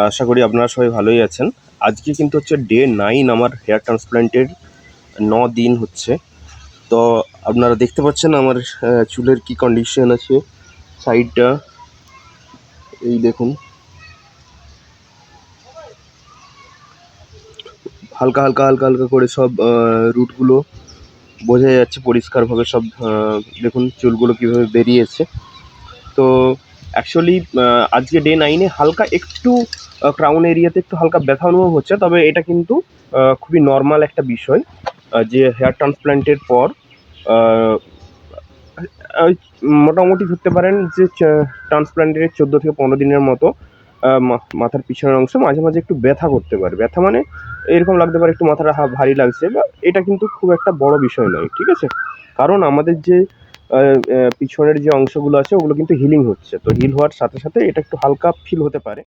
আশা করি আপনারা সবাই ভালোই আছেন। আজকে কিন্তু হচ্ছে ডে 9 আমার হেয়ার ট্রান্সপ্ল্যান্টের 9 দিন হচ্ছে। তো আপনারা দেখতে পাচ্ছেন আমার চুলের কি কন্ডিশন আছে। সাইডটা এই দেখুন, হালকা হালকা হালকা হালকা করে সব রুটগুলো বোঝা যাচ্ছে পরিষ্কারভাবে সব। দেখুন চুলগুলো কীভাবে বেরিয়েছে। তো অ্যাকচুয়ালি আজকে ডে 9-এ হালকা একটু ক্রাউন এরিয়াতে একটু হালকা ব্যথা অনুভব হচ্ছে, তবে এটা কিন্তু খুবই নর্মাল একটা বিষয়। যে হেয়ার ট্রান্সপ্ল্যান্টের পর ওই মোটামুটি ধরতে পারেন যে ট্রান্সপ্ল্যান্টের 14 থেকে 15 দিনের মতো মাথার পিছনের অংশ মাঝে মাঝে একটু ব্যথা করতে পারে। ব্যথা মানে এরকম লাগতে পারে একটু মাথাটা ভারী লাগছে, বা এটা কিন্তু খুব একটা বড় বিষয় নয়, ঠিক আছে? কারণ আমাদের যে পিছনের যে অংশগুলো আছে ওগুলো কিন্তু হিলিং হচ্ছে, তো হিল হওয়ার সাথে সাথে এটা একটু হালকা ফিল হতে পারে।